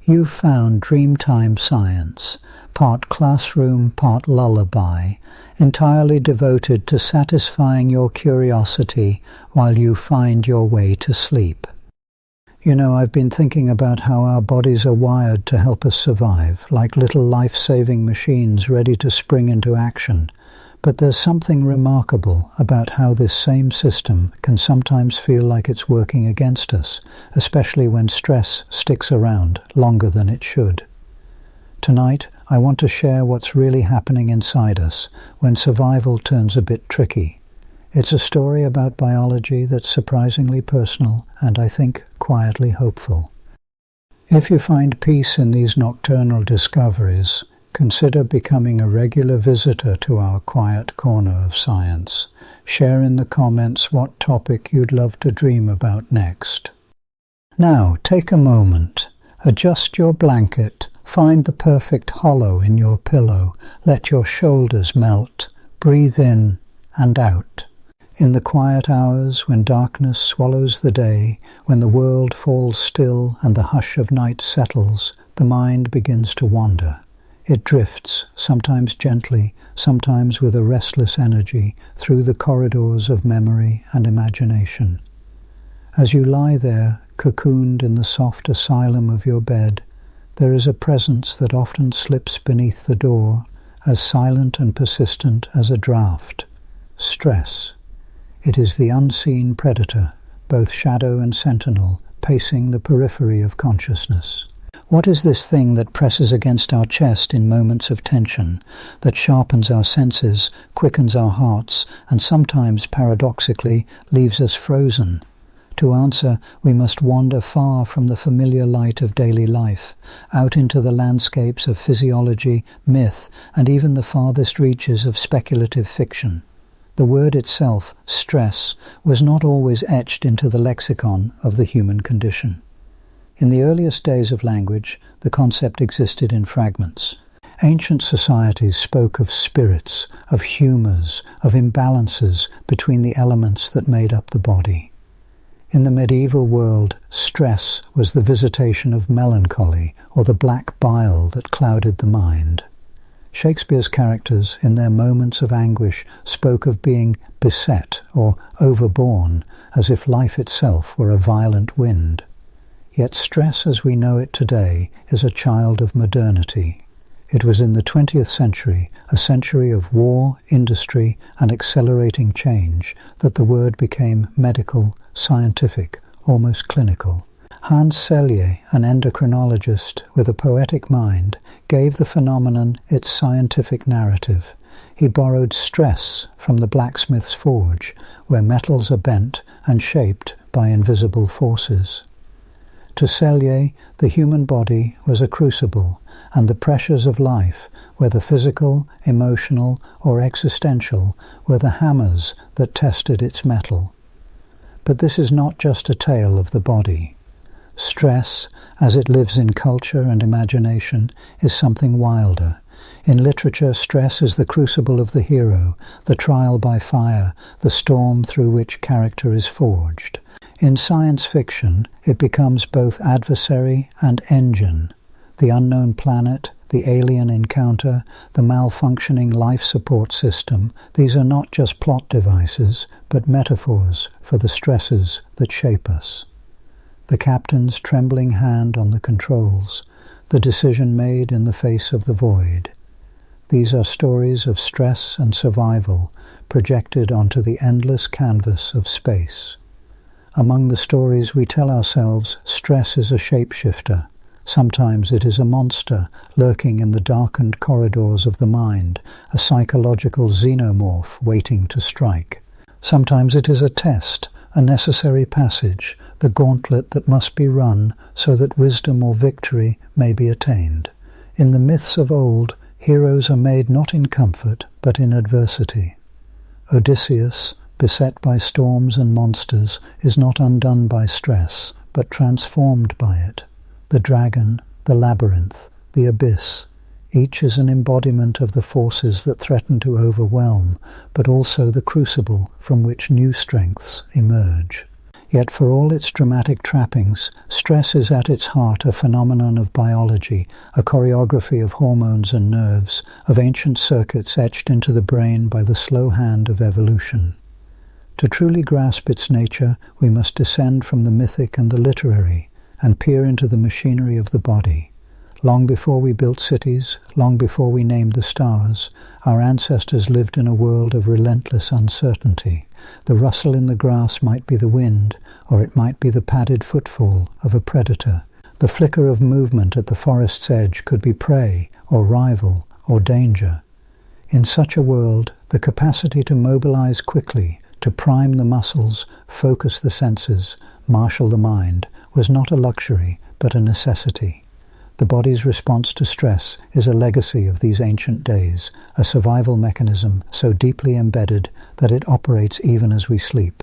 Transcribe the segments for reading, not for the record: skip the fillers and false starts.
You've found Dreamtime Science, part classroom, part lullaby, entirely devoted to satisfying your curiosity while you find your way to sleep. You know, I've been thinking about how our bodies are wired to help us survive, like little life-saving machines ready to spring into action. But there's something remarkable about how this same system can sometimes feel like it's working against us, especially when stress sticks around longer than it should. Tonight, I want to share what's really happening inside us when survival turns a bit tricky. It's a story about biology that's surprisingly personal and, I think, quietly hopeful. If you find peace in these nocturnal discoveries, consider becoming a regular visitor to our quiet corner of science. Share in the comments what topic you'd love to dream about next. Now, take a moment. Adjust your blanket. Find the perfect hollow in your pillow. Let your shoulders melt. Breathe in and out. In the quiet hours when darkness swallows the day, when the world falls still and the hush of night settles, the mind begins to wander. It drifts, sometimes gently, sometimes with a restless energy, through the corridors of memory and imagination. As you lie there, cocooned in the soft asylum of your bed, there is a presence that often slips beneath the door, as silent and persistent as a draught. Stress. It is the unseen predator, both shadow and sentinel, pacing the periphery of consciousness. What is this thing that presses against our chest in moments of tension, that sharpens our senses, quickens our hearts, and sometimes, paradoxically, leaves us frozen? To answer, we must wander far from the familiar light of daily life, out into the landscapes of physiology, myth, and even the farthest reaches of speculative fiction. The word itself, stress, was not always etched into the lexicon of the human condition. In the earliest days of language, the concept existed in fragments. Ancient societies spoke of spirits, of humours, of imbalances between the elements that made up the body. In the medieval world, stress was the visitation of melancholy or the black bile that clouded the mind. Shakespeare's characters, in their moments of anguish, spoke of being beset or overborne, as if life itself were a violent wind. Yet stress as we know it today is a child of modernity. It was in the 20th century, a century of war, industry, and accelerating change, that the word became medical, scientific, almost clinical. Hans Selye, an endocrinologist with a poetic mind, gave the phenomenon its scientific narrative. He borrowed stress from the blacksmith's forge, where metals are bent and shaped by invisible forces. To Selye, the human body was a crucible, and the pressures of life, whether physical, emotional, or existential, were the hammers that tested its metal. But this is not just a tale of the body. Stress, as it lives in culture and imagination, is something wilder. In literature, stress is the crucible of the hero, the trial by fire, the storm through which character is forged. In science fiction, it becomes both adversary and engine. The unknown planet, the alien encounter, the malfunctioning life support system, these are not just plot devices, but metaphors for the stresses that shape us. The captain's trembling hand on the controls, the decision made in the face of the void. These are stories of stress and survival projected onto the endless canvas of space. Among the stories we tell ourselves, stress is a shapeshifter. Sometimes it is a monster lurking in the darkened corridors of the mind, a psychological xenomorph waiting to strike. Sometimes it is a test, a necessary passage, the gauntlet that must be run so that wisdom or victory may be attained. In the myths of old, heroes are made not in comfort, but in adversity. Odysseus, beset by storms and monsters, is not undone by stress, but transformed by it. The dragon, the labyrinth, the abyss, each is an embodiment of the forces that threaten to overwhelm, but also the crucible from which new strengths emerge. Yet for all its dramatic trappings, stress is at its heart a phenomenon of biology, a choreography of hormones and nerves, of ancient circuits etched into the brain by the slow hand of evolution. To truly grasp its nature, we must descend from the mythic and the literary, and peer into the machinery of the body. Long before we built cities, long before we named the stars, our ancestors lived in a world of relentless uncertainty. The rustle in the grass might be the wind, or it might be the padded footfall of a predator. The flicker of movement at the forest's edge could be prey, or rival, or danger. In such a world, the capacity to mobilize quickly, to prime the muscles, focus the senses, marshal the mind, was not a luxury, but a necessity. The body's response to stress is a legacy of these ancient days, a survival mechanism so deeply embedded that it operates even as we sleep.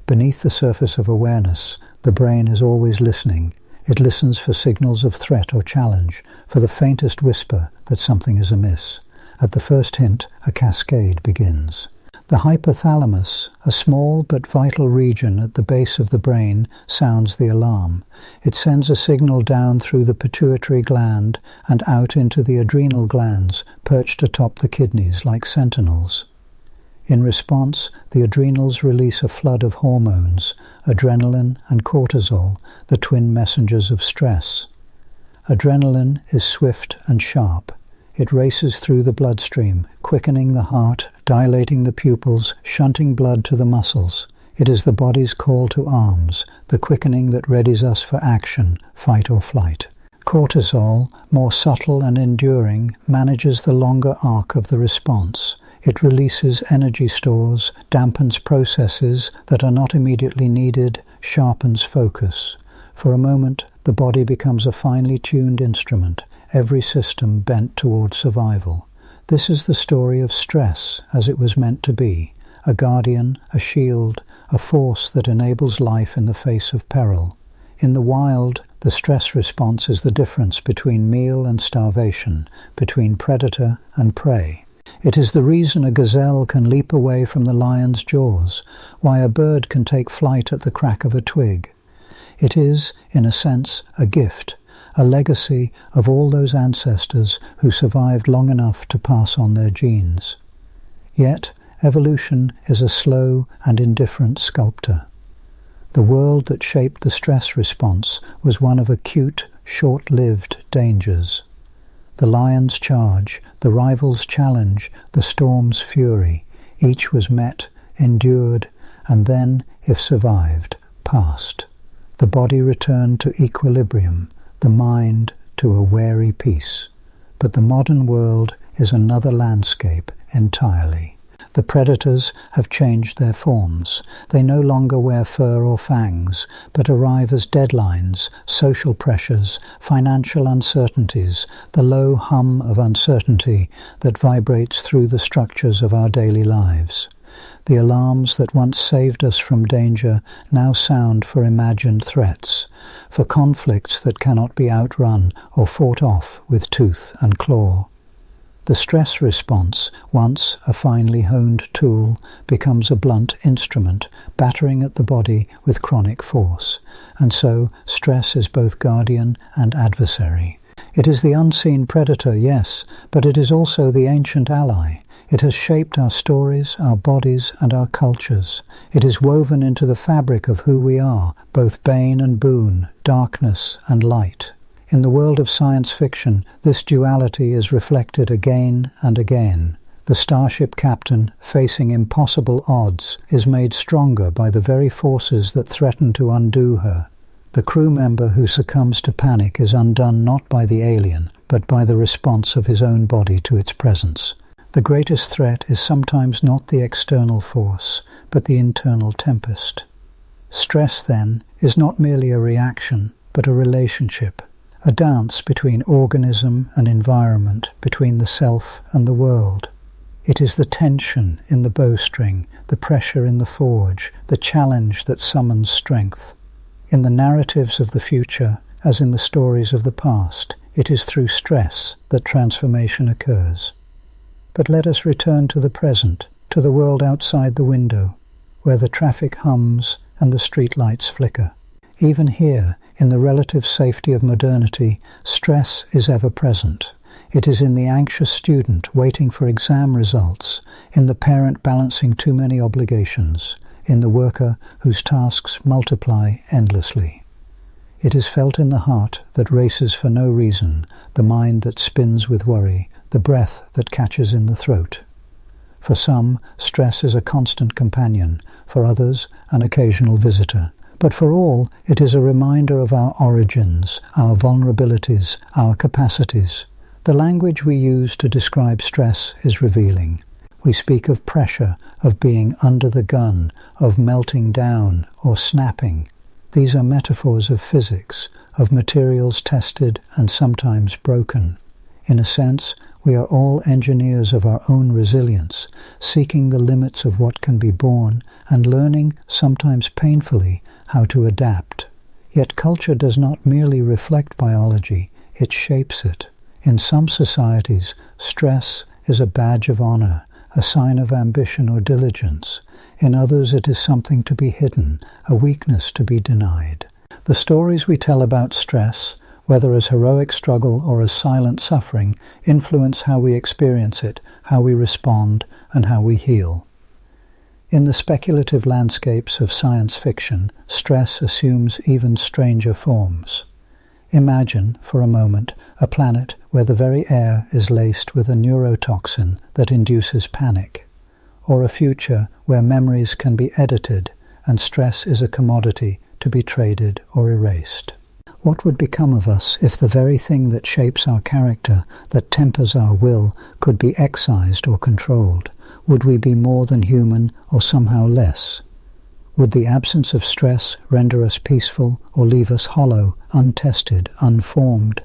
Beneath the surface of awareness, the brain is always listening. It listens for signals of threat or challenge, for the faintest whisper that something is amiss. At the first hint, a cascade begins. The hypothalamus, a small but vital region at the base of the brain, sounds the alarm. It sends a signal down through the pituitary gland and out into the adrenal glands, perched atop the kidneys like sentinels. In response, the adrenals release a flood of hormones, adrenaline and cortisol, the twin messengers of stress. Adrenaline is swift and sharp. It races through the bloodstream, quickening the heart, dilating the pupils, shunting blood to the muscles. It is the body's call to arms, the quickening that readies us for action, fight or flight. Cortisol, more subtle and enduring, manages the longer arc of the response. It releases energy stores, dampens processes that are not immediately needed, sharpens focus. For a moment, the body becomes a finely tuned instrument, every system bent toward survival. This is the story of stress as it was meant to be, a guardian, a shield, a force that enables life in the face of peril. In the wild, the stress response is the difference between meal and starvation, between predator and prey. It is the reason a gazelle can leap away from the lion's jaws, why a bird can take flight at the crack of a twig. It is, in a sense, a gift, a legacy of all those ancestors who survived long enough to pass on their genes. Yet, evolution is a slow and indifferent sculptor. The world that shaped the stress response was one of acute, short-lived dangers. The lion's charge, the rival's challenge, the storm's fury, each was met, endured, and then, if survived, passed. The body returned to equilibrium, the mind to a wary peace. But the modern world is another landscape entirely. The predators have changed their forms. They no longer wear fur or fangs, but arrive as deadlines, social pressures, financial uncertainties, the low hum of uncertainty that vibrates through the structures of our daily lives. The alarms that once saved us from danger now sound for imagined threats, for conflicts that cannot be outrun or fought off with tooth and claw. The stress response, once a finely honed tool, becomes a blunt instrument, battering at the body with chronic force. And so, stress is both guardian and adversary. It is the unseen predator, yes, but it is also the ancient ally. It has shaped our stories, our bodies, and our cultures. It is woven into the fabric of who we are, both bane and boon, darkness and light. In the world of science fiction, this duality is reflected again and again. The starship captain, facing impossible odds, is made stronger by the very forces that threaten to undo her. The crew member who succumbs to panic is undone not by the alien, but by the response of his own body to its presence. The greatest threat is sometimes not the external force, but the internal tempest. Stress, then, is not merely a reaction, but a relationship, a dance between organism and environment, between the self and the world. It is the tension in the bowstring, the pressure in the forge, the challenge that summons strength. In the narratives of the future, as in the stories of the past, it is through stress that transformation occurs. But let us return to the present, to the world outside the window, where the traffic hums and the streetlights flicker. Even here, in the relative safety of modernity, stress is ever present. It is in the anxious student waiting for exam results, in the parent balancing too many obligations, in the worker whose tasks multiply endlessly. It is felt in the heart that races for no reason, the mind that spins with worry, the breath that catches in the throat. For some, stress is a constant companion, for others, an occasional visitor. But for all, it is a reminder of our origins, our vulnerabilities, our capacities. The language we use to describe stress is revealing. We speak of pressure, of being under the gun, of melting down or snapping. These are metaphors of physics, of materials tested and sometimes broken. In a sense, we are all engineers of our own resilience, seeking the limits of what can be borne and learning, sometimes painfully, how to adapt. Yet culture does not merely reflect biology, it shapes it. In some societies, stress is a badge of honor, a sign of ambition or diligence. In others, it is something to be hidden, a weakness to be denied. The stories we tell about stress, whether as heroic struggle or as silent suffering, influence how we experience it, how we respond, and how we heal. In the speculative landscapes of science fiction, stress assumes even stranger forms. Imagine, for a moment, a planet where the very air is laced with a neurotoxin that induces panic, or a future where memories can be edited and stress is a commodity to be traded or erased. What would become of us if the very thing that shapes our character, that tempers our will, could be excised or controlled? Would we be more than human or somehow less? Would the absence of stress render us peaceful or leave us hollow, untested, unformed?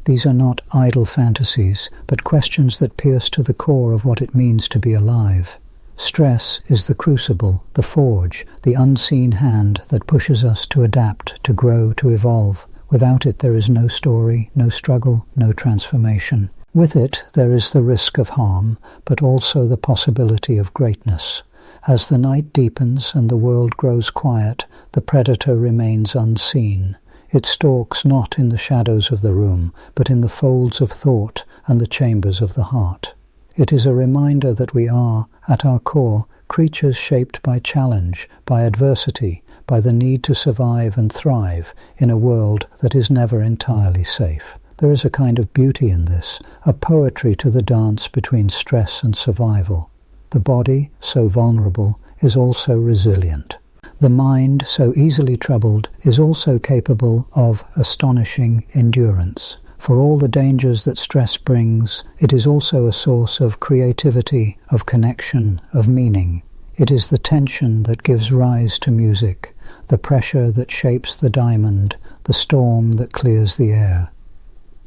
These are not idle fantasies, but questions that pierce to the core of what it means to be alive. Stress is the crucible, the forge, the unseen hand that pushes us to adapt, to grow, to evolve. Without it there is no story, no struggle, no transformation. With it there is the risk of harm, but also the possibility of greatness. As the night deepens and the world grows quiet, the predator remains unseen. It stalks not in the shadows of the room, but in the folds of thought and the chambers of the heart. It is a reminder that we are, at our core, creatures shaped by challenge, by adversity, by the need to survive and thrive in a world that is never entirely safe. There is a kind of beauty in this, a poetry to the dance between stress and survival. The body, so vulnerable, is also resilient. The mind, so easily troubled, is also capable of astonishing endurance. For all the dangers that stress brings, it is also a source of creativity, of connection, of meaning. It is the tension that gives rise to music, the pressure that shapes the diamond, the storm that clears the air.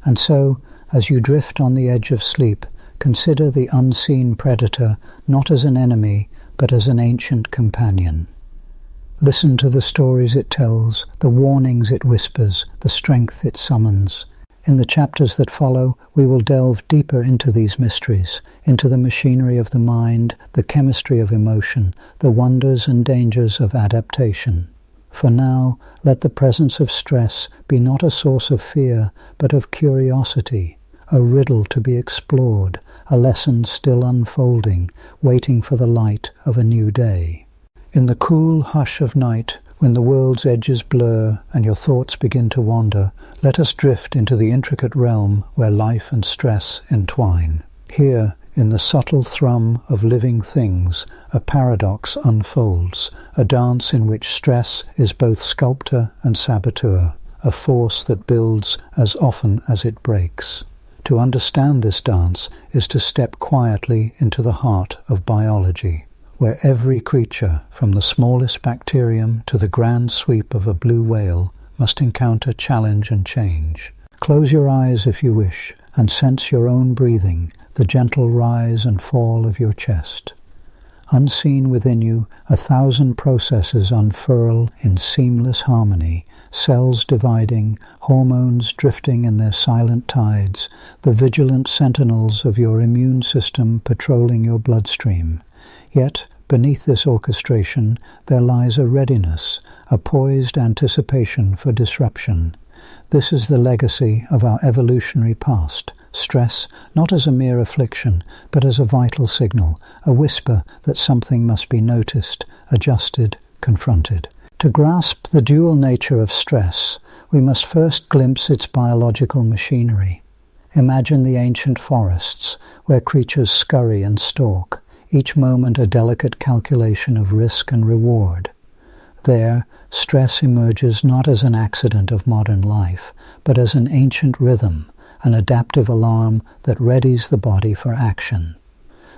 And so, as you drift on the edge of sleep, consider the unseen predator not as an enemy, but as an ancient companion. Listen to the stories it tells, the warnings it whispers, the strength it summons. In the chapters that follow, we will delve deeper into these mysteries, into the machinery of the mind, the chemistry of emotion, the wonders and dangers of adaptation. For now, let the presence of stress be not a source of fear, but of curiosity, a riddle to be explored, a lesson still unfolding, waiting for the light of a new day. In the cool hush of night, when the world's edges blur and your thoughts begin to wander, let us drift into the intricate realm where life and stress entwine. Here, in the subtle thrum of living things, a paradox unfolds, a dance in which stress is both sculptor and saboteur, a force that builds as often as it breaks. To understand this dance is to step quietly into the heart of biology, where every creature, from the smallest bacterium to the grand sweep of a blue whale, must encounter challenge and change. Close your eyes if you wish, and sense your own breathing, the gentle rise and fall of your chest. Unseen within you, 1,000 processes unfurl in seamless harmony, cells dividing, hormones drifting in their silent tides, the vigilant sentinels of your immune system patrolling your bloodstream. Yet, beneath this orchestration there lies a readiness, a poised anticipation for disruption. This is the legacy of our evolutionary past. Stress, not as a mere affliction, but as a vital signal, a whisper that something must be noticed, adjusted, confronted. To grasp the dual nature of stress, we must first glimpse its biological machinery. Imagine the ancient forests, where creatures scurry and stalk, each moment a delicate calculation of risk and reward. There, stress emerges not as an accident of modern life, but as an ancient rhythm, an adaptive alarm that readies the body for action.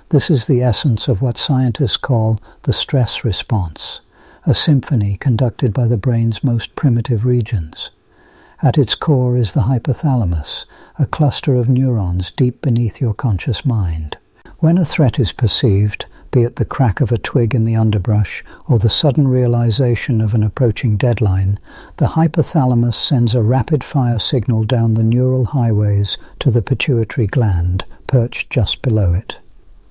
This is the essence of what scientists call the stress response, a symphony conducted by the brain's most primitive regions. At its core is the hypothalamus, a cluster of neurons deep beneath your conscious mind. When a threat is perceived, be it the crack of a twig in the underbrush or the sudden realization of an approaching deadline, the hypothalamus sends a rapid-fire signal down the neural highways to the pituitary gland, perched just below it.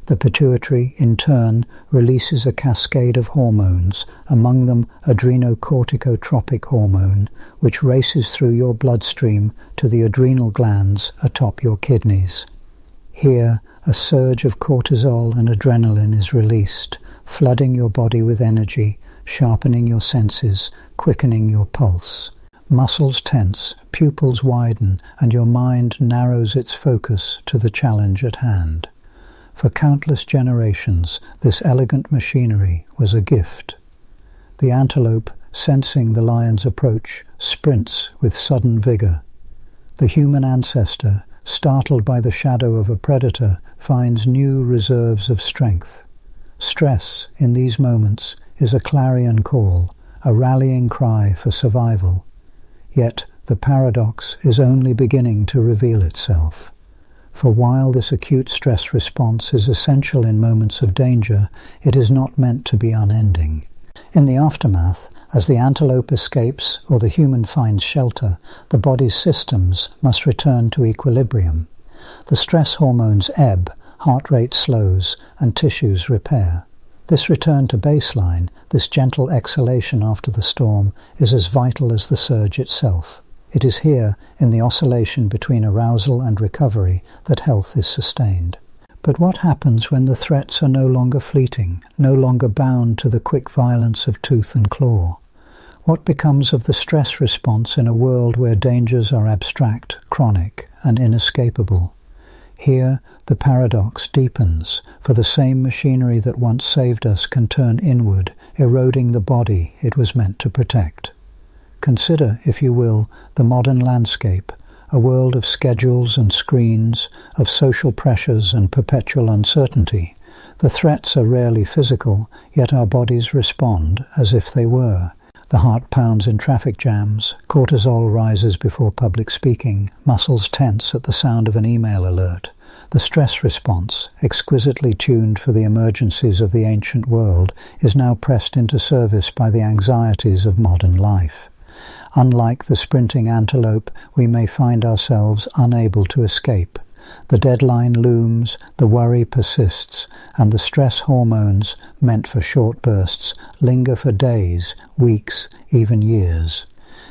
The pituitary, in turn, releases a cascade of hormones, among them adrenocorticotropic hormone, which races through your bloodstream to the adrenal glands atop your kidneys. Here, a surge of cortisol and adrenaline is released, flooding your body with energy, sharpening your senses, quickening your pulse. Muscles tense, pupils widen, and your mind narrows its focus to the challenge at hand. For countless generations, this elegant machinery was a gift. The antelope, sensing the lion's approach, sprints with sudden vigor. The human ancestor, startled by the shadow of a predator, finds new reserves of strength. Stress, in these moments, is a clarion call, a rallying cry for survival. Yet the paradox is only beginning to reveal itself. For while this acute stress response is essential in moments of danger, it is not meant to be unending. In the aftermath, as the antelope escapes or the human finds shelter, the body's systems must return to equilibrium. The stress hormones ebb, heart rate slows, and tissues repair. This return to baseline, this gentle exhalation after the storm, is as vital as the surge itself. It is here, in the oscillation between arousal and recovery, that health is sustained. But what happens when the threats are no longer fleeting, no longer bound to the quick violence of tooth and claw? What becomes of the stress response in a world where dangers are abstract, chronic, and inescapable? Here, the paradox deepens, for the same machinery that once saved us can turn inward, eroding the body it was meant to protect. Consider, if you will, the modern landscape, a world of schedules and screens, of social pressures and perpetual uncertainty. The threats are rarely physical, yet our bodies respond as if they were. The heart pounds in traffic jams, cortisol rises before public speaking, muscles tense at the sound of an email alert. The stress response, exquisitely tuned for the emergencies of the ancient world, is now pressed into service by the anxieties of modern life. Unlike the sprinting antelope, we may find ourselves unable to escape. The deadline looms, the worry persists, and the stress hormones, meant for short bursts, linger for days, weeks, even years.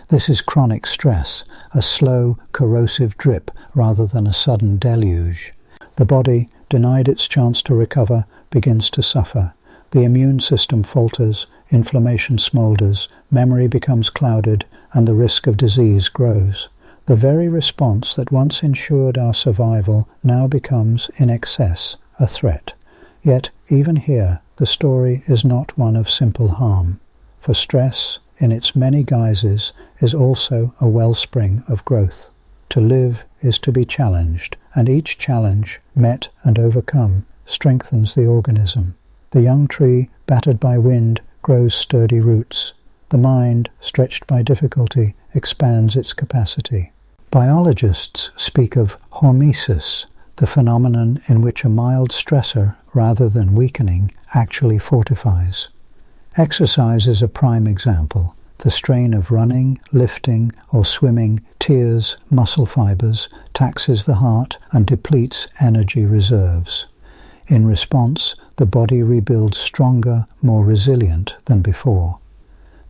This is chronic stress, a slow, corrosive drip rather than a sudden deluge. The body, denied its chance to recover, begins to suffer. The immune system falters, inflammation smoulders, memory becomes clouded, and the risk of disease grows. The very response that once ensured our survival now becomes, in excess, a threat. Yet, even here, the story is not one of simple harm. For stress, in its many guises, is also a wellspring of growth. To live is to be challenged, and each challenge, met and overcome, strengthens the organism. The young tree, battered by wind, grows sturdy roots. The mind, stretched by difficulty, expands its capacity. Biologists speak of hormesis, the phenomenon in which a mild stressor, rather than weakening, actually fortifies. Exercise is a prime example. The strain of running, lifting, or swimming tears muscle fibers, taxes the heart, and depletes energy reserves. In response, the body rebuilds stronger, more resilient than before.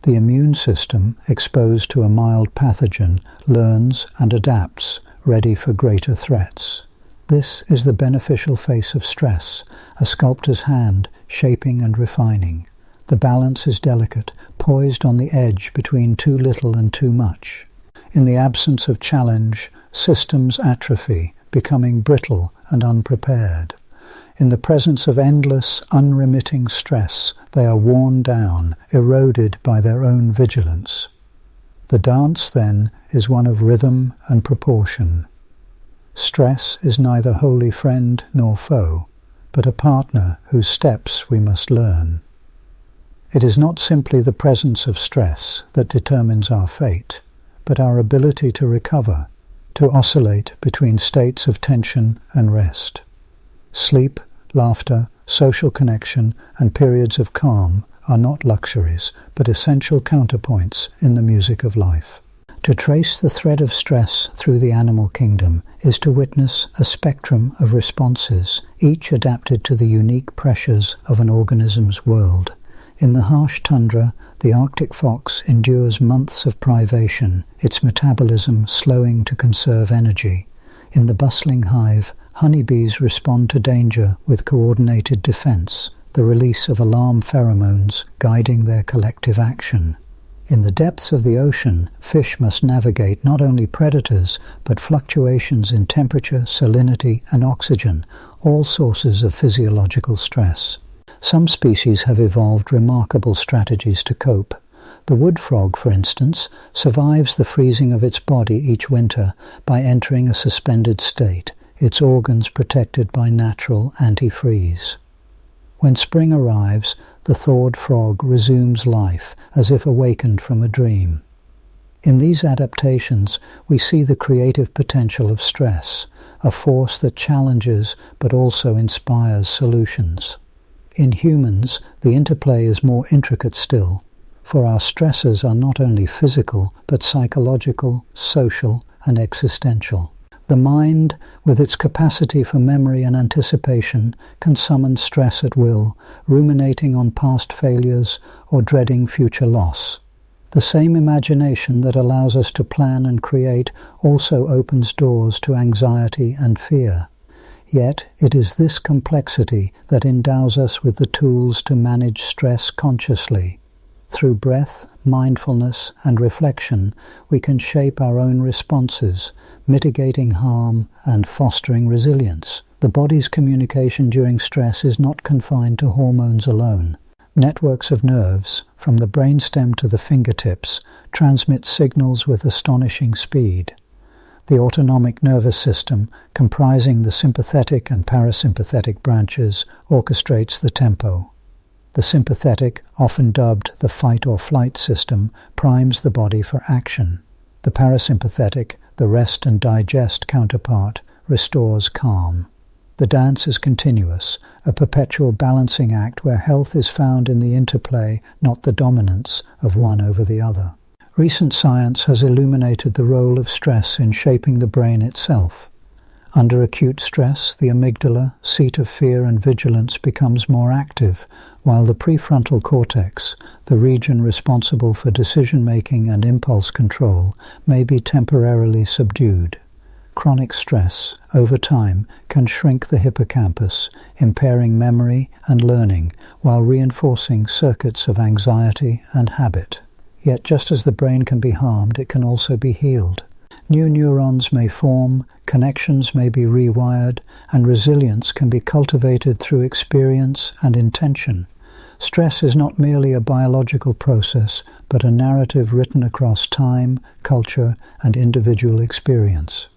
The immune system, exposed to a mild pathogen, learns and adapts, ready for greater threats. This is the beneficial face of stress, a sculptor's hand, shaping and refining. The balance is delicate, poised on the edge between too little and too much. In the absence of challenge, systems atrophy, becoming brittle and unprepared. In the presence of endless, unremitting stress, they are worn down, eroded by their own vigilance. The dance, then, is one of rhythm and proportion. Stress is neither wholly friend nor foe, but a partner whose steps we must learn. It is not simply the presence of stress that determines our fate, but our ability to recover, to oscillate between states of tension and rest. Sleep, laughter, social connection, and periods of calm are not luxuries, but essential counterpoints in the music of life. To trace the thread of stress through the animal kingdom is to witness a spectrum of responses, each adapted to the unique pressures of an organism's world. In the harsh tundra, the Arctic fox endures months of privation, its metabolism slowing to conserve energy. In the bustling hive, honeybees respond to danger with coordinated defense, the release of alarm pheromones guiding their collective action. In the depths of the ocean, fish must navigate not only predators, but fluctuations in temperature, salinity, and oxygen, all sources of physiological stress. Some species have evolved remarkable strategies to cope. The wood frog, for instance, survives the freezing of its body each winter by entering a suspended state, its organs protected by natural antifreeze. When spring arrives, the thawed frog resumes life as if awakened from a dream. In these adaptations, we see the creative potential of stress, a force that challenges but also inspires solutions. In humans, the interplay is more intricate still, for our stressors are not only physical but psychological, social, and existential. The mind, with its capacity for memory and anticipation, can summon stress at will, ruminating on past failures or dreading future loss. The same imagination that allows us to plan and create also opens doors to anxiety and fear. Yet it is this complexity that endows us with the tools to manage stress consciously. Through breath, mindfulness, and reflection, we can shape our own responses, mitigating harm and fostering resilience. The body's communication during stress is not confined to hormones alone. Networks of nerves, from the brainstem to the fingertips, transmit signals with astonishing speed. The autonomic nervous system, comprising the sympathetic and parasympathetic branches, orchestrates the tempo. The sympathetic, often dubbed the fight-or-flight system, primes the body for action. The parasympathetic, the rest and digest counterpart, restores calm. The dance is continuous, a perpetual balancing act where health is found in the interplay, not the dominance of one over the other. Recent science has illuminated the role of stress in shaping the brain itself. Under acute stress, the amygdala, seat of fear and vigilance, becomes more active, while the prefrontal cortex, the region responsible for decision-making and impulse control, may be temporarily subdued. Chronic stress, over time, can shrink the hippocampus, impairing memory and learning, while reinforcing circuits of anxiety and habit. Yet just as the brain can be harmed, it can also be healed. New neurons may form, connections may be rewired, and resilience can be cultivated through experience and intention. Stress is not merely a biological process, but a narrative written across time, culture, and individual experience.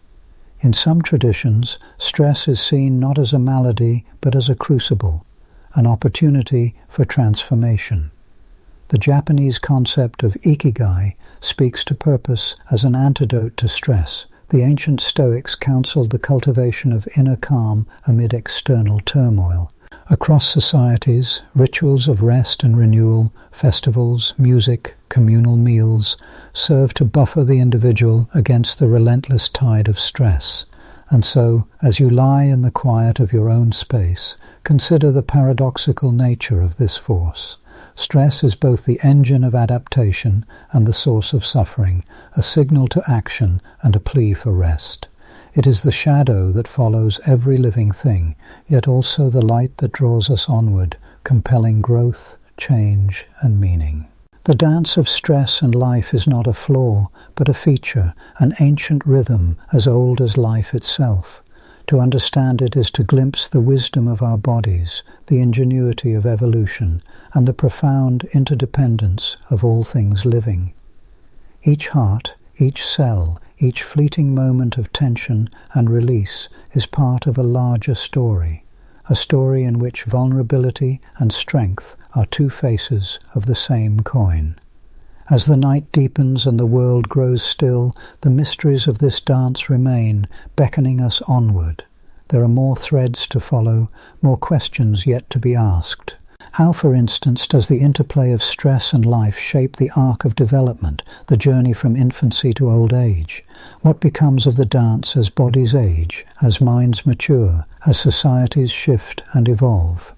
In some traditions, stress is seen not as a malady, but as a crucible, an opportunity for transformation. The Japanese concept of ikigai speaks to purpose as an antidote to stress. The ancient Stoics counseled the cultivation of inner calm amid external turmoil. Across societies, rituals of rest and renewal, festivals, music, communal meals serve to buffer the individual against the relentless tide of stress. And so, as you lie in the quiet of your own space, consider the paradoxical nature of this force. Stress is both the engine of adaptation and the source of suffering, a signal to action and a plea for rest. It is the shadow that follows every living thing, yet also the light that draws us onward, compelling growth, change, and meaning. The dance of stress and life is not a flaw, but a feature, an ancient rhythm as old as life itself. To understand it is to glimpse the wisdom of our bodies, the ingenuity of evolution, and the profound interdependence of all things living. Each heart, each cell, each fleeting moment of tension and release is part of a larger story, a story in which vulnerability and strength are two faces of the same coin. As the night deepens and the world grows still, the mysteries of this dance remain, beckoning us onward. There are more threads to follow, more questions yet to be asked. How, for instance, does the interplay of stress and life shape the arc of development, the journey from infancy to old age? What becomes of the dance as bodies age, as minds mature, as societies shift and evolve?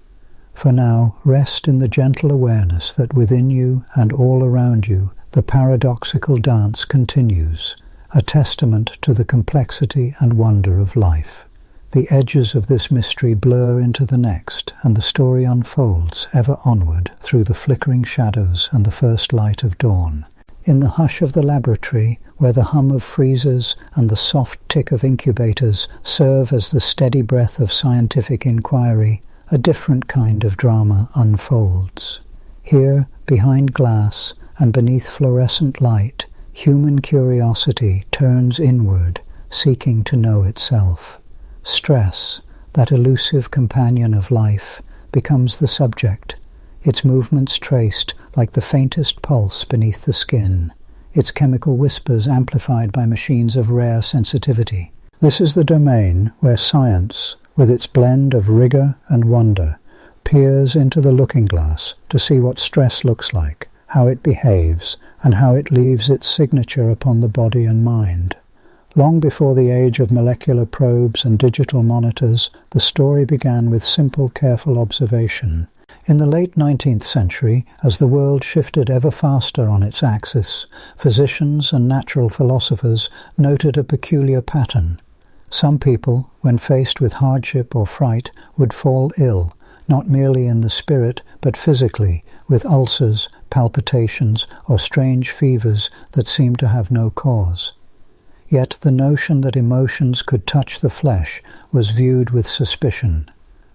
For now, rest in the gentle awareness that within you and all around you, the paradoxical dance continues, a testament to the complexity and wonder of life. The edges of this mystery blur into the next, and the story unfolds ever onward through the flickering shadows and the first light of dawn. In the hush of the laboratory, where the hum of freezers and the soft tick of incubators serve as the steady breath of scientific inquiry, a different kind of drama unfolds. Here, behind glass and beneath fluorescent light, human curiosity turns inward, seeking to know itself. Stress, that elusive companion of life, becomes the subject, its movements traced like the faintest pulse beneath the skin, its chemical whispers amplified by machines of rare sensitivity. This is the domain where science, with its blend of rigor and wonder, peers into the looking glass to see what stress looks like, how it behaves, and how it leaves its signature upon the body and mind. Long before the age of molecular probes and digital monitors, the story began with simple, careful observation. In the late 19th century, as the world shifted ever faster on its axis, physicians and natural philosophers noted a peculiar pattern. Some people, when faced with hardship or fright, would fall ill, not merely in the spirit, but physically, with ulcers, palpitations, or strange fevers that seemed to have no cause. Yet the notion that emotions could touch the flesh was viewed with suspicion.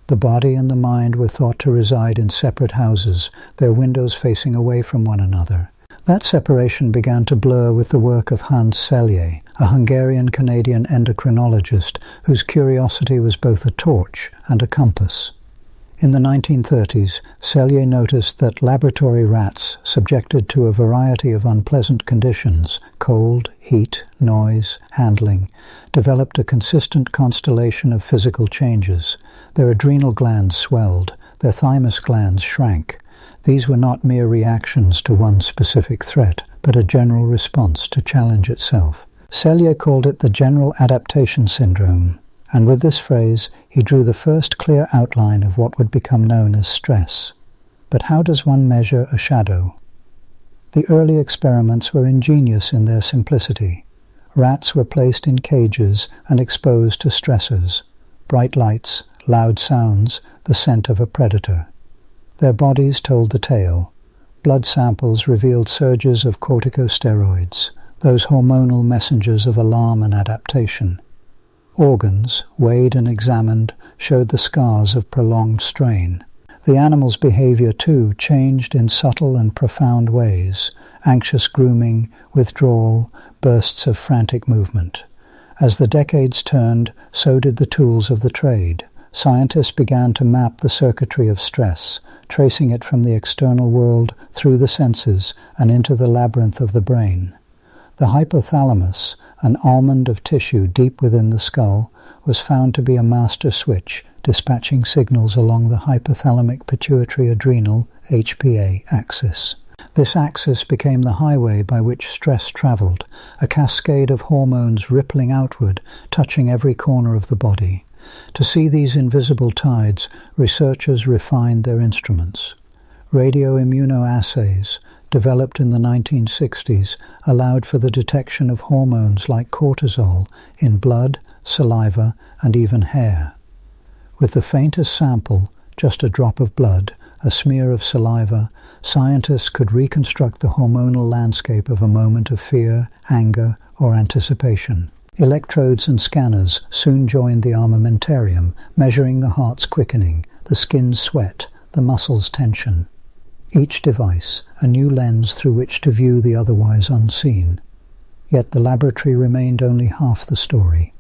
The body and the mind were thought to reside in separate houses, their windows facing away from one another. That separation began to blur with the work of Hans Selye, a Hungarian-Canadian endocrinologist whose curiosity was both a torch and a compass. In the 1930s, Selye noticed that laboratory rats, subjected to a variety of unpleasant conditions, cold, heat, noise, handling, developed a consistent constellation of physical changes. Their adrenal glands swelled, their thymus glands shrank. These were not mere reactions to one specific threat, but a general response to challenge itself. Selye called it the general adaptation syndrome, and with this phrase he drew the first clear outline of what would become known as stress. But how does one measure a shadow? The early experiments were ingenious in their simplicity. Rats were placed in cages and exposed to stressors, bright lights, loud sounds, the scent of a predator. Their bodies told the tale. Blood samples revealed surges of corticosteroids, those hormonal messengers of alarm and adaptation. Organs, weighed and examined, showed the scars of prolonged strain. The animal's behavior, too, changed in subtle and profound ways: anxious grooming, withdrawal, bursts of frantic movement. As the decades turned, so did the tools of the trade. Scientists began to map the circuitry of stress, tracing it from the external world through the senses and into the labyrinth of the brain. The hypothalamus, an almond of tissue deep within the skull, was found to be a master switch, dispatching signals along the hypothalamic pituitary adrenal (HPA) axis. This axis became the highway by which stress travelled, a cascade of hormones rippling outward, touching every corner of the body. To see these invisible tides, researchers refined their instruments. Radioimmunoassays, developed in the 1960s, allowed for the detection of hormones like cortisol in blood, saliva, and even hair. With the faintest sample, just a drop of blood, a smear of saliva, scientists could reconstruct the hormonal landscape of a moment of fear, anger, or anticipation. Electrodes and scanners soon joined the armamentarium, measuring the heart's quickening, the skin's sweat, the muscles' tension. Each device, a new lens through which to view the otherwise unseen. Yet the laboratory remained only half the story.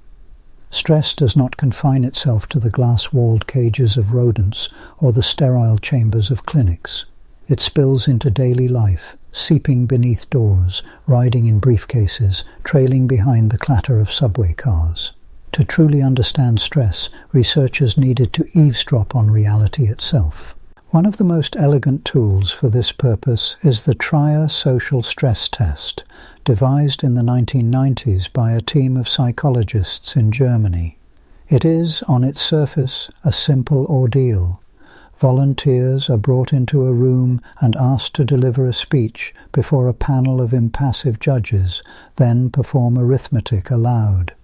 Stress does not confine itself to the glass-walled cages of rodents or the sterile chambers of clinics. It spills into daily life, seeping beneath doors, riding in briefcases, trailing behind the clatter of subway cars. To truly understand stress, researchers needed to eavesdrop on reality itself. One of the most elegant tools for this purpose is the Trier Social Stress Test, devised in the 1990s by a team of psychologists in Germany. It is, on its surface, a simple ordeal. Volunteers are brought into a room and asked to deliver a speech before a panel of impassive judges, then perform arithmetic aloud.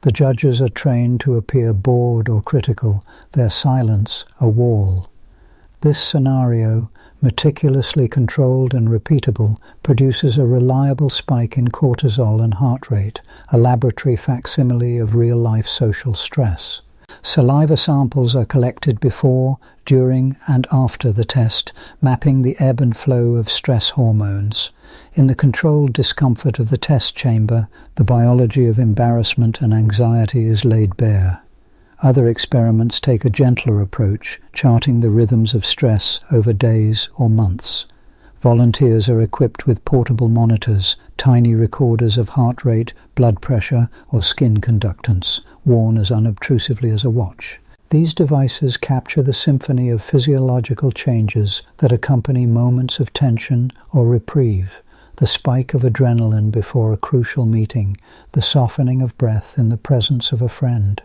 The judges are trained to appear bored or critical, their silence a wall. This scenario, meticulously controlled and repeatable, produces a reliable spike in cortisol and heart rate, a laboratory facsimile of real-life social stress. Saliva samples are collected before, during, and after the test, mapping the ebb and flow of stress hormones. In the controlled discomfort of the test chamber, the biology of embarrassment and anxiety is laid bare. Other experiments take a gentler approach, charting the rhythms of stress over days or months. Volunteers are equipped with portable monitors, tiny recorders of heart rate, blood pressure, or skin conductance, worn as unobtrusively as a watch. These devices capture the symphony of physiological changes that accompany moments of tension or reprieve, the spike of adrenaline before a crucial meeting, the softening of breath in the presence of a friend.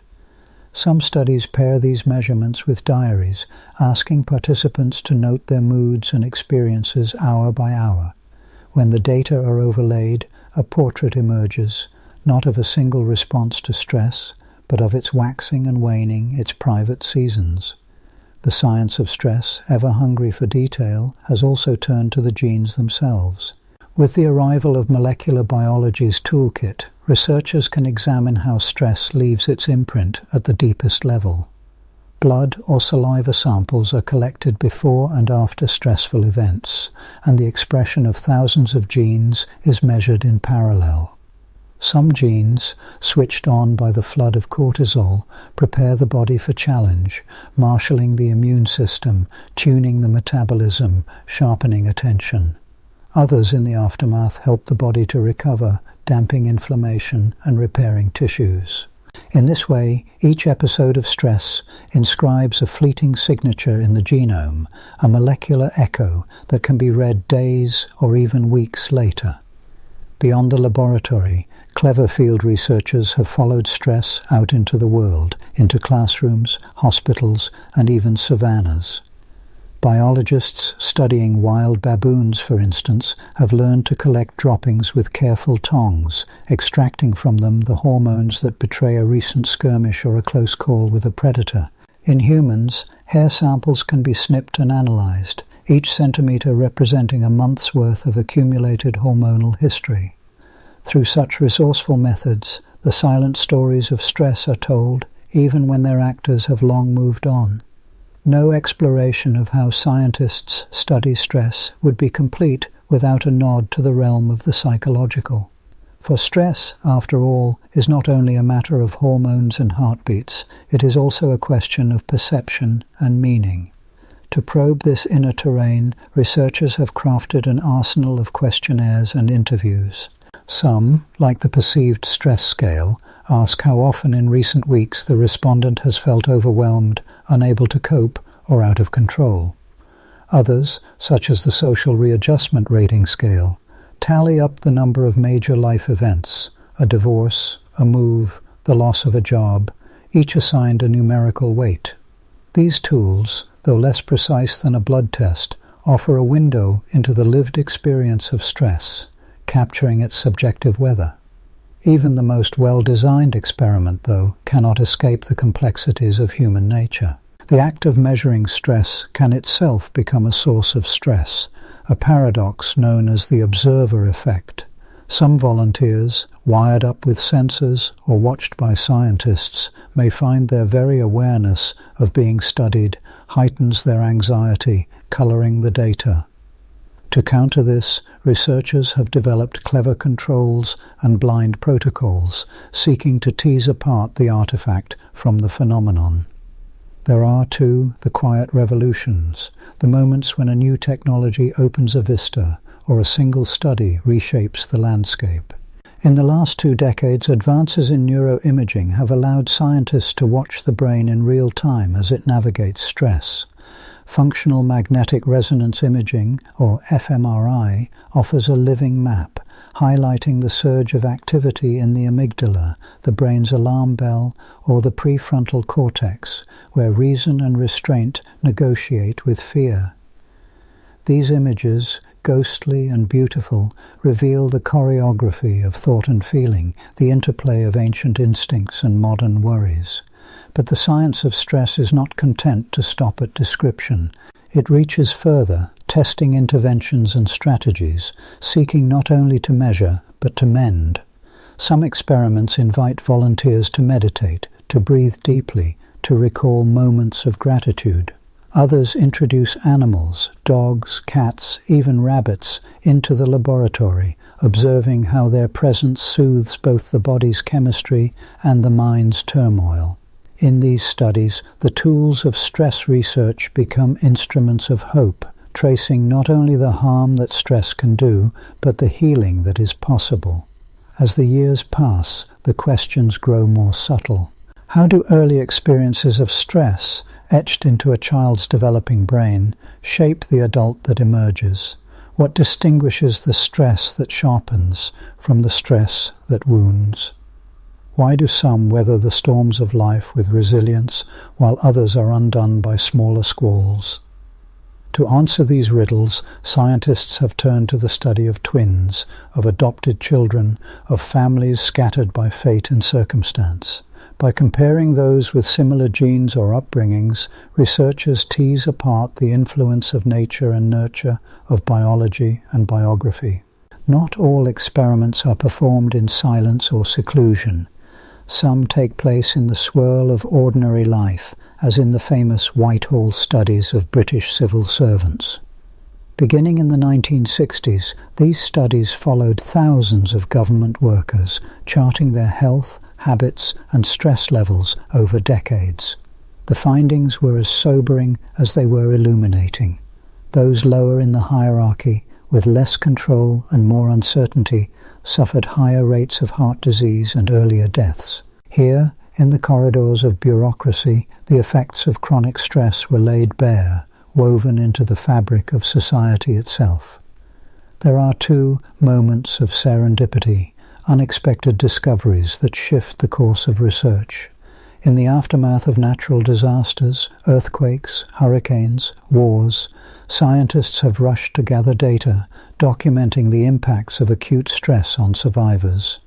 Some studies pair these measurements with diaries, asking participants to note their moods and experiences hour by hour. When the data are overlaid, a portrait emerges, not of a single response to stress, but of its waxing and waning, its private seasons. The science of stress, ever hungry for detail, has also turned to the genes themselves. With the arrival of molecular biology's toolkit, researchers can examine how stress leaves its imprint at the deepest level. Blood or saliva samples are collected before and after stressful events, and the expression of thousands of genes is measured in parallel. Some genes, switched on by the flood of cortisol, prepare the body for challenge, marshalling the immune system, tuning the metabolism, sharpening attention. Others in the aftermath help the body to recover, damping inflammation and repairing tissues. In this way, each episode of stress inscribes a fleeting signature in the genome, a molecular echo that can be read days or even weeks later. Beyond the laboratory, clever field researchers have followed stress out into the world, into classrooms, hospitals, and even savannas. Biologists studying wild baboons, for instance, have learned to collect droppings with careful tongs, extracting from them the hormones that betray a recent skirmish or a close call with a predator. In humans, hair samples can be snipped and analyzed, each centimeter representing a month's worth of accumulated hormonal history. Through such resourceful methods, the silent stories of stress are told, even when their actors have long moved on. No exploration of how scientists study stress would be complete without a nod to the realm of the psychological. For stress, after all, is not only a matter of hormones and heartbeats, it is also a question of perception and meaning. To probe this inner terrain, researchers have crafted an arsenal of questionnaires and interviews. Some, like the perceived stress scale, ask how often in recent weeks the respondent has felt overwhelmed, unable to cope, or out of control. Others, such as the Social Readjustment Rating Scale, tally up the number of major life events, a divorce, a move, the loss of a job, each assigned a numerical weight. These tools, though less precise than a blood test, offer a window into the lived experience of stress, capturing its subjective weather. Even the most well-designed experiment, though, cannot escape the complexities of human nature. The act of measuring stress can itself become a source of stress, a paradox known as the observer effect. Some volunteers, wired up with sensors or watched by scientists, may find their very awareness of being studied heightens their anxiety, coloring the data. To counter this, researchers have developed clever controls and blind protocols, seeking to tease apart the artifact from the phenomenon. There are, too, the quiet revolutions, the moments when a new technology opens a vista, or a single study reshapes the landscape. In the last 2 decades, advances in neuroimaging have allowed scientists to watch the brain in real time as it navigates stress. Functional magnetic resonance imaging, or fMRI, offers a living map, highlighting the surge of activity in the amygdala, the brain's alarm bell, or the prefrontal cortex, where reason and restraint negotiate with fear. These images, ghostly and beautiful, reveal the choreography of thought and feeling, the interplay of ancient instincts and modern worries. But the science of stress is not content to stop at description. It reaches further, testing interventions and strategies, seeking not only to measure, but to mend. Some experiments invite volunteers to meditate, to breathe deeply, to recall moments of gratitude. Others introduce animals, dogs, cats, even rabbits, into the laboratory, observing how their presence soothes both the body's chemistry and the mind's turmoil. In these studies, the tools of stress research become instruments of hope, tracing not only the harm that stress can do, but the healing that is possible. As the years pass, the questions grow more subtle. How do early experiences of stress, etched into a child's developing brain, shape the adult that emerges? What distinguishes the stress that sharpens from the stress that wounds? Why do some weather the storms of life with resilience, while others are undone by smaller squalls? To answer these riddles, scientists have turned to the study of twins, of adopted children, of families scattered by fate and circumstance. By comparing those with similar genes or upbringings, researchers tease apart the influence of nature and nurture, of biology and biography. Not all experiments are performed in silence or seclusion. Some take place in the swirl of ordinary life, as in the famous Whitehall studies of British civil servants. Beginning in the 1960s, these studies followed thousands of government workers, charting their health, habits, and stress levels over decades. The findings were as sobering as they were illuminating. Those lower in the hierarchy, with less control and more uncertainty, suffered higher rates of heart disease and earlier deaths. Here, in the corridors of bureaucracy, the effects of chronic stress were laid bare, woven into the fabric of society itself. There are, too, moments of serendipity, unexpected discoveries that shift the course of research. In the aftermath of natural disasters, earthquakes, hurricanes, wars, scientists have rushed to gather data, documenting the impacts of acute stress on survivors.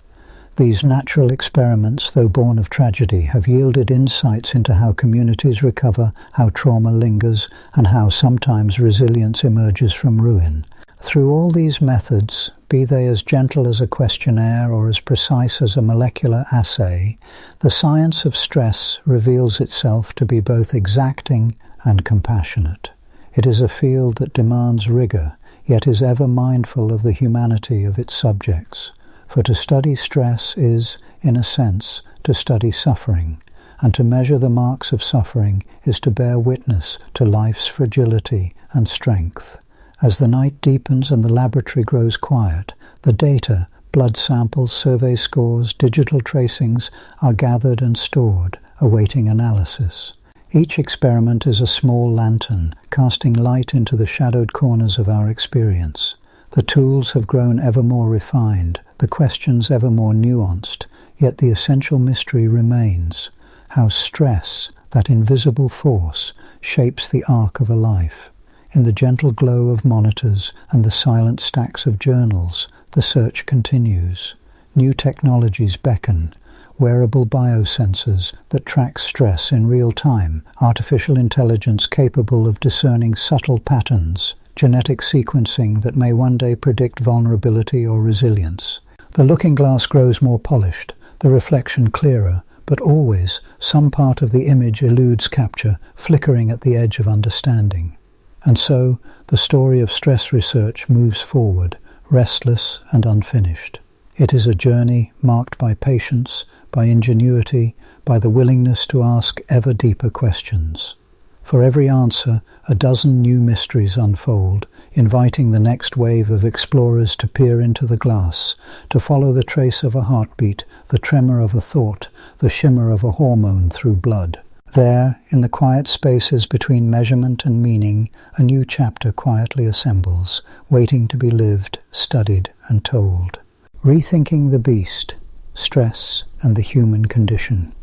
These natural experiments, though born of tragedy, have yielded insights into how communities recover, how trauma lingers, and how sometimes resilience emerges from ruin. Through all these methods, be they as gentle as a questionnaire or as precise as a molecular assay, the science of stress reveals itself to be both exacting and compassionate. It is a field that demands rigor, yet is ever mindful of the humanity of its subjects. For to study stress is, in a sense, to study suffering, and to measure the marks of suffering is to bear witness to life's fragility and strength. As the night deepens and the laboratory grows quiet, the data, blood samples, survey scores, digital tracings are gathered and stored, awaiting analysis. Each experiment is a small lantern, casting light into the shadowed corners of our experience. The tools have grown ever more refined, the questions ever more nuanced, yet the essential mystery remains: how stress, that invisible force, shapes the arc of a life. In the gentle glow of monitors and the silent stacks of journals, the search continues. New technologies beckon: wearable biosensors that track stress in real time, artificial intelligence capable of discerning subtle patterns, genetic sequencing that may one day predict vulnerability or resilience. The looking glass grows more polished, the reflection clearer, but always some part of the image eludes capture, flickering at the edge of understanding. And so, the story of stress research moves forward, restless and unfinished. It is a journey marked by patience, by ingenuity, by the willingness to ask ever deeper questions. For every answer, a dozen new mysteries unfold, inviting the next wave of explorers to peer into the glass, to follow the trace of a heartbeat, the tremor of a thought, the shimmer of a hormone through blood. There, in the quiet spaces between measurement and meaning, a new chapter quietly assembles, waiting to be lived, studied, and told. Rethinking the beast, stress, and the human condition.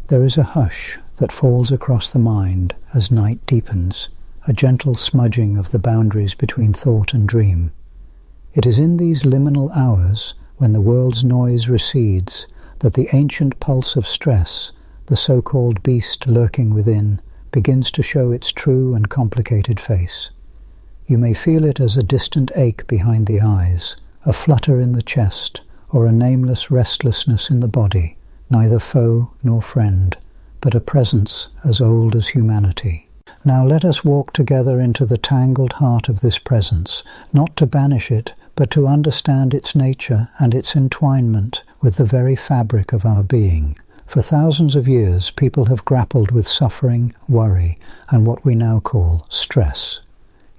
There is a hush that falls across the mind as night deepens, a gentle smudging of the boundaries between thought and dream. It is in these liminal hours, when the world's noise recedes, that the ancient pulse of stress, the so-called beast lurking within, begins to show its true and complicated face. You may feel it as a distant ache behind the eyes, a flutter in the chest, or a nameless restlessness in the body, neither foe nor friend, but a presence as old as humanity. Now let us walk together into the tangled heart of this presence, not to banish it, but to understand its nature and its entwinement with the very fabric of our being. For thousands of years, people have grappled with suffering, worry, and what we now call stress.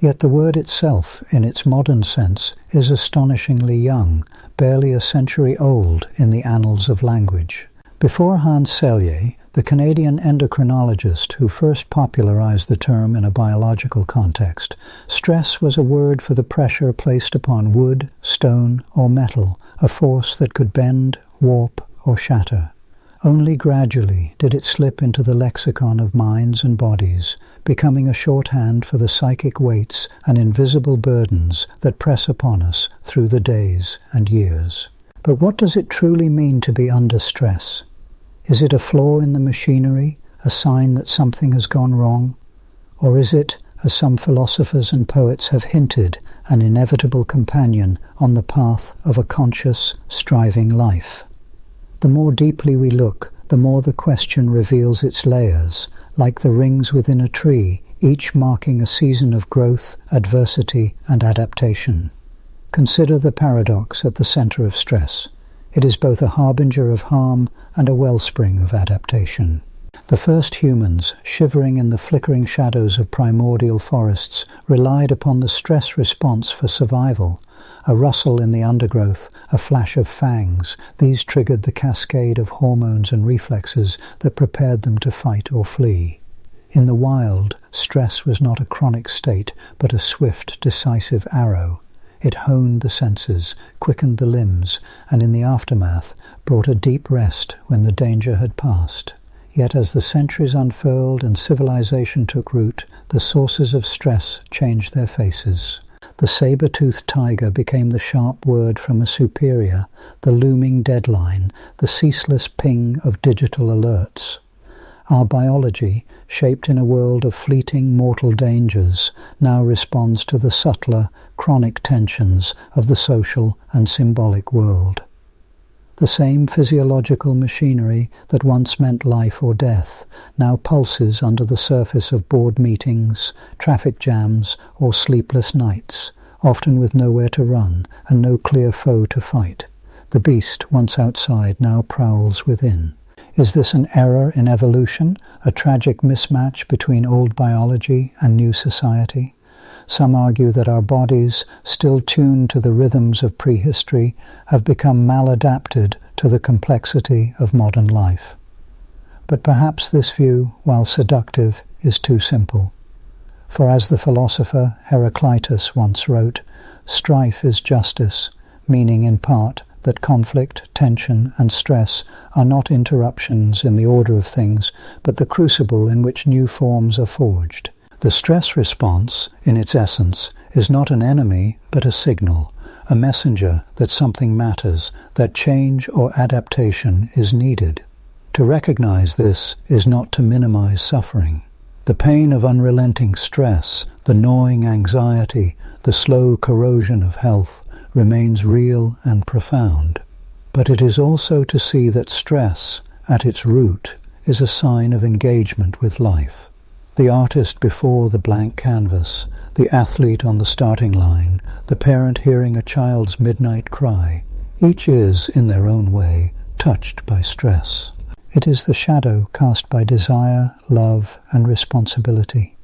Yet the word itself, in its modern sense, is astonishingly young, barely a century old in the annals of language. Before Hans Selye, the Canadian endocrinologist who first popularized the term in a biological context, stress was a word for the pressure placed upon wood, stone, or metal, a force that could bend, warp, or shatter. Only gradually did it slip into the lexicon of minds and bodies, becoming a shorthand for the psychic weights and invisible burdens that press upon us through the days and years. But what does it truly mean to be under stress? Is it a flaw in the machinery, a sign that something has gone wrong? Or is it, as some philosophers and poets have hinted, an inevitable companion on the path of a conscious, striving life? The more deeply we look, the more the question reveals its layers, like the rings within a tree, each marking a season of growth, adversity, and adaptation. Consider the paradox at the center of stress. It is both a harbinger of harm and a wellspring of adaptation. The first humans, shivering in the flickering shadows of primordial forests, relied upon the stress response for survival. A rustle in the undergrowth, a flash of fangs, these triggered the cascade of hormones and reflexes that prepared them to fight or flee. In the wild, stress was not a chronic state, but a swift, decisive arrow. It honed the senses, quickened the limbs, and in the aftermath brought a deep rest when the danger had passed. Yet as the centuries unfurled and civilization took root, the sources of stress changed their faces. The saber-toothed tiger became the sharp word from a superior, the looming deadline, the ceaseless ping of digital alerts. Our biology, shaped in a world of fleeting mortal dangers, now responds to the subtler, chronic tensions of the social and symbolic world. The same physiological machinery that once meant life or death now pulses under the surface of board meetings, traffic jams, or sleepless nights, often with nowhere to run and no clear foe to fight. The beast, once outside, now prowls within. Is this an error in evolution, a tragic mismatch between old biology and new society? Some argue that our bodies, still tuned to the rhythms of prehistory, have become maladapted to the complexity of modern life. But perhaps this view, while seductive, is too simple. For as the philosopher Heraclitus once wrote, strife is justice, meaning in part that conflict, tension, and stress are not interruptions in the order of things, but the crucible in which new forms are forged. The stress response, in its essence, is not an enemy, but a signal, a messenger that something matters, that change or adaptation is needed. To recognize this is not to minimize suffering. The pain of unrelenting stress, the gnawing anxiety, the slow corrosion of health remains real and profound. But it is also to see that stress, at its root, is a sign of engagement with life. The artist before the blank canvas, the athlete on the starting line, the parent hearing a child's midnight cry, each is, in their own way, touched by stress. It is the shadow cast by desire, love, and responsibility.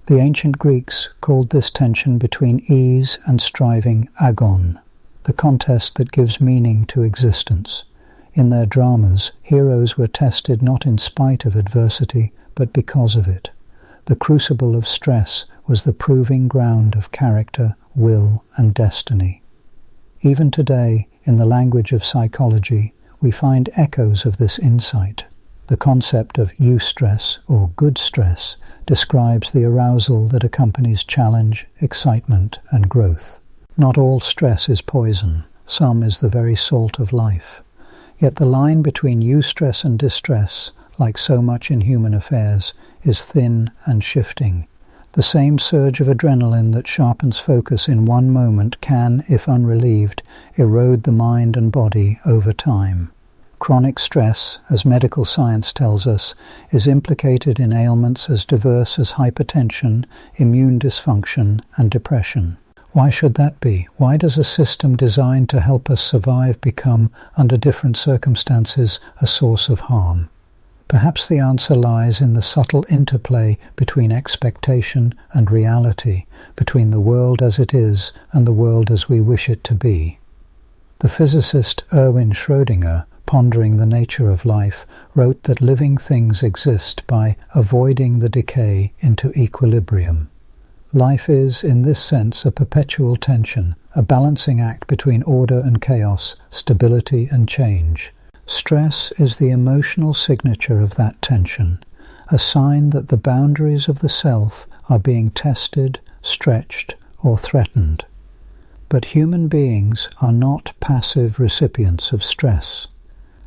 The ancient Greeks called this tension between ease and striving agon, the contest that gives meaning to existence. In their dramas, heroes were tested not in spite of adversity, but because of it. The crucible of stress was the proving ground of character, will, and destiny. Even today, in the language of psychology, we find echoes of this insight. The concept of eustress, or good stress, describes the arousal that accompanies challenge, excitement, and growth. Not all stress is poison. Some is the very salt of life. Yet the line between eustress and distress, like so much in human affairs, is thin and shifting. The same surge of adrenaline that sharpens focus in one moment can, if unrelieved, erode the mind and body over time. Chronic stress, as medical science tells us, is implicated in ailments as diverse as hypertension, immune dysfunction, and depression. Why should that be? Why does a system designed to help us survive become, under different circumstances, a source of harm? Perhaps the answer lies in the subtle interplay between expectation and reality, between the world as it is and the world as we wish it to be. The physicist Erwin Schrödinger, pondering the nature of life, wrote that living things exist by avoiding the decay into equilibrium. Life is, in this sense, a perpetual tension, a balancing act between order and chaos, stability and change. Stress is the emotional signature of that tension, a sign that the boundaries of the self are being tested, stretched, or threatened. But human beings are not passive recipients of stress.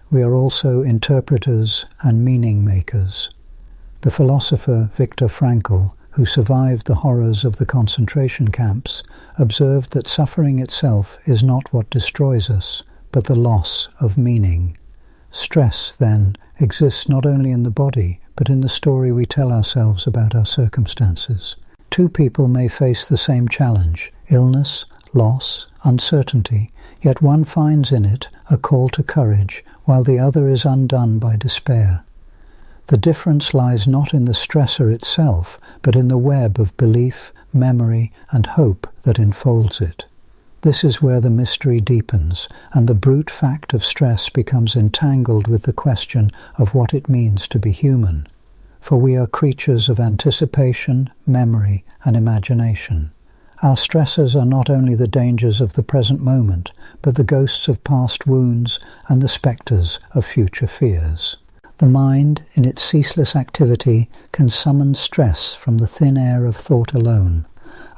We are also interpreters and meaning makers. The philosopher Viktor Frankl, who survived the horrors of the concentration camps, observed that suffering itself is not what destroys us, but the loss of meaning. Stress, then, exists not only in the body, but in the story we tell ourselves about our circumstances. Two people may face the same challenge, illness, loss, uncertainty, yet one finds in it a call to courage, while the other is undone by despair. The difference lies not in the stressor itself, but in the web of belief, memory, and hope that enfolds it. This is where the mystery deepens, and the brute fact of stress becomes entangled with the question of what it means to be human. For we are creatures of anticipation, memory, and imagination. Our stressors are not only the dangers of the present moment, but the ghosts of past wounds and the spectres of future fears. The mind, in its ceaseless activity, can summon stress from the thin air of thought alone.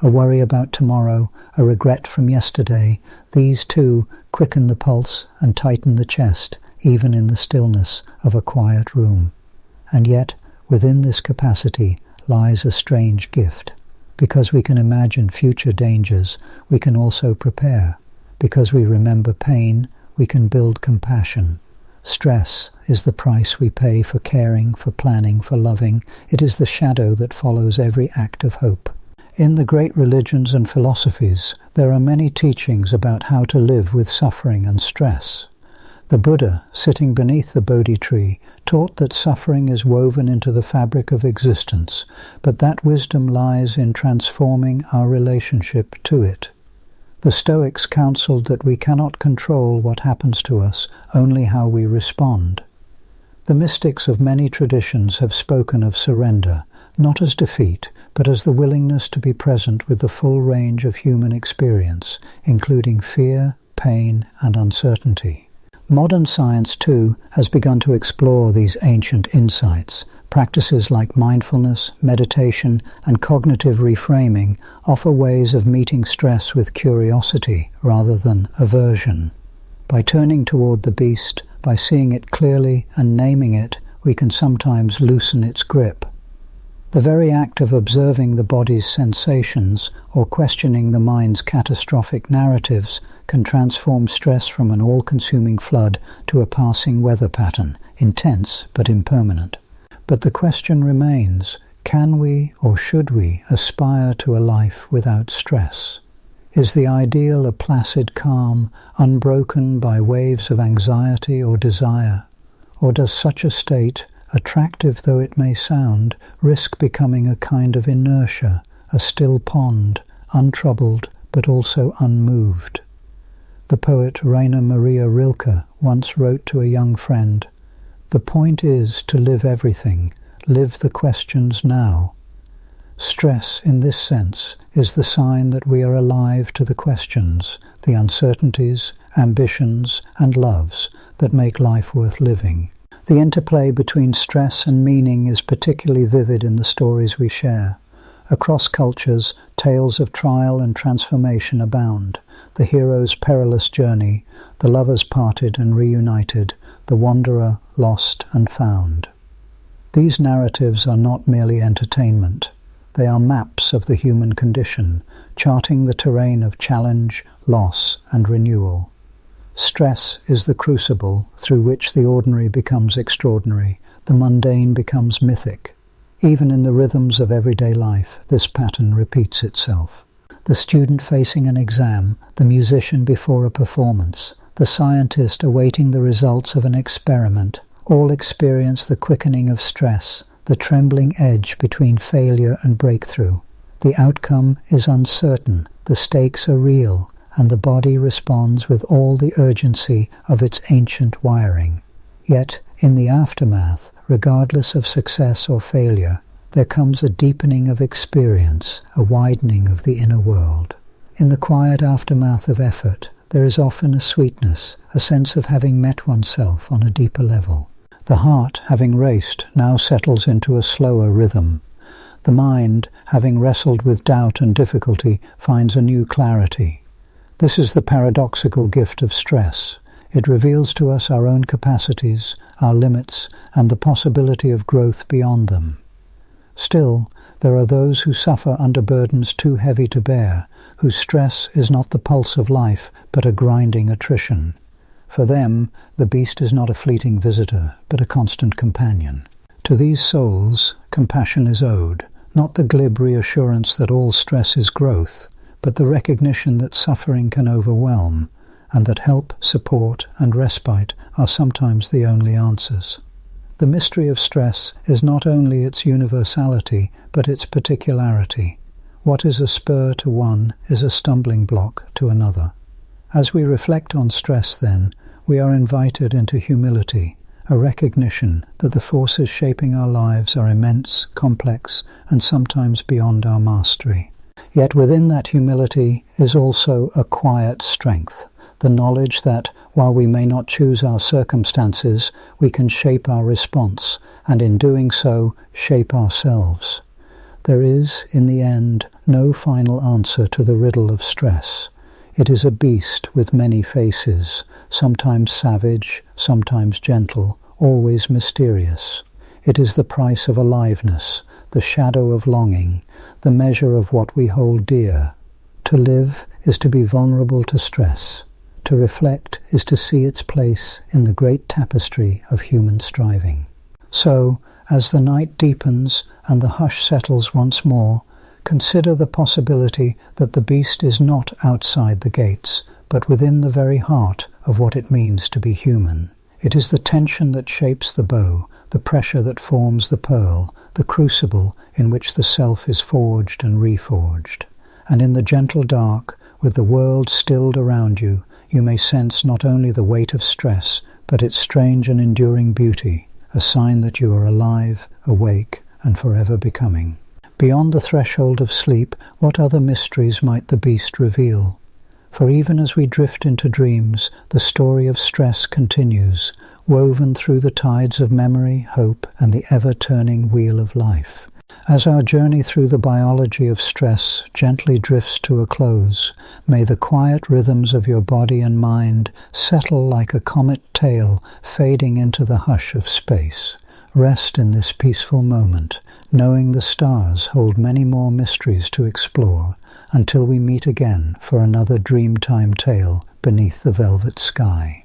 A worry about tomorrow, a regret from yesterday, these too quicken the pulse and tighten the chest, even in the stillness of a quiet room. And yet, within this capacity lies a strange gift. Because we can imagine future dangers, we can also prepare. Because we remember pain, we can build compassion. Stress is the price we pay for caring, for planning, for loving. It is the shadow that follows every act of hope. In the great religions and philosophies, there are many teachings about how to live with suffering and stress. The Buddha, sitting beneath the Bodhi tree, taught that suffering is woven into the fabric of existence, but that wisdom lies in transforming our relationship to it. The Stoics counseled that we cannot control what happens to us, only how we respond. The mystics of many traditions have spoken of surrender, not as defeat, but as the willingness to be present with the full range of human experience, including fear, pain, and uncertainty. Modern science, too, has begun to explore these ancient insights. Practices like mindfulness, meditation, and cognitive reframing offer ways of meeting stress with curiosity rather than aversion. By turning toward the beast, by seeing it clearly and naming it, we can sometimes loosen its grip. The very act of observing the body's sensations or questioning the mind's catastrophic narratives can transform stress from an all-consuming flood to a passing weather pattern, intense but impermanent. But the question remains, can we or should we aspire to a life without stress? Is the ideal a placid calm, unbroken by waves of anxiety or desire? Or does such a state, attractive though it may sound, risk becoming a kind of inertia, a still pond, untroubled but also unmoved? The poet Rainer Maria Rilke once wrote to a young friend, "The point is to live everything, live the questions now." Stress, in this sense, is the sign that we are alive to the questions, the uncertainties, ambitions, and loves that make life worth living. The interplay between stress and meaning is particularly vivid in the stories we share. Across cultures, tales of trial and transformation abound. The hero's perilous journey, the lovers parted and reunited, the wanderer lost and found. These narratives are not merely entertainment. They are maps of the human condition, charting the terrain of challenge, loss, and renewal. Stress is the crucible through which the ordinary becomes extraordinary, the mundane becomes mythic. Even in the rhythms of everyday life, this pattern repeats itself. The student facing an exam, the musician before a performance, the scientist awaiting the results of an experiment, all experience the quickening of stress, the trembling edge between failure and breakthrough. The outcome is uncertain, the stakes are real, and the body responds with all the urgency of its ancient wiring. Yet, in the aftermath, regardless of success or failure, there comes a deepening of experience, a widening of the inner world. In the quiet aftermath of effort, there is often a sweetness, a sense of having met oneself on a deeper level. The heart, having raced, now settles into a slower rhythm. The mind, having wrestled with doubt and difficulty, finds a new clarity. This is the paradoxical gift of stress. It reveals to us our own capacities, our limits, and the possibility of growth beyond them. Still, there are those who suffer under burdens too heavy to bear, whose stress is not the pulse of life, but a grinding attrition. For them, the beast is not a fleeting visitor, but a constant companion. To these souls, compassion is owed, not the glib reassurance that all stress is growth, but the recognition that suffering can overwhelm, and that help, support, and respite are sometimes the only answers. The mystery of stress is not only its universality, but its particularity. What is a spur to one is a stumbling block to another. As we reflect on stress, then, we are invited into humility, a recognition that the forces shaping our lives are immense, complex, and sometimes beyond our mastery. Yet within that humility is also a quiet strength, the knowledge that, while we may not choose our circumstances, we can shape our response, and in doing so, shape ourselves. There is, in the end, no final answer to the riddle of stress. It is a beast with many faces, sometimes savage, sometimes gentle, always mysterious. It is the price of aliveness, the shadow of longing, the measure of what we hold dear. To live is to be vulnerable to stress. To reflect is to see its place in the great tapestry of human striving. So, as the night deepens and the hush settles once more, consider the possibility that the beast is not outside the gates, but within the very heart of what it means to be human. It is the tension that shapes the bow, the pressure that forms the pearl, the crucible in which the self is forged and reforged. And in the gentle dark, with the world stilled around you, you may sense not only the weight of stress, but its strange and enduring beauty, a sign that you are alive, awake, and forever becoming. Beyond the threshold of sleep, what other mysteries might the beast reveal? For even as we drift into dreams, the story of stress continues, woven through the tides of memory, hope, and the ever-turning wheel of life. As our journey through the biology of stress gently drifts to a close, may the quiet rhythms of your body and mind settle like a comet tail fading into the hush of space. Rest in this peaceful moment, knowing the stars hold many more mysteries to explore, until we meet again for another Dreamtime tale beneath the velvet sky.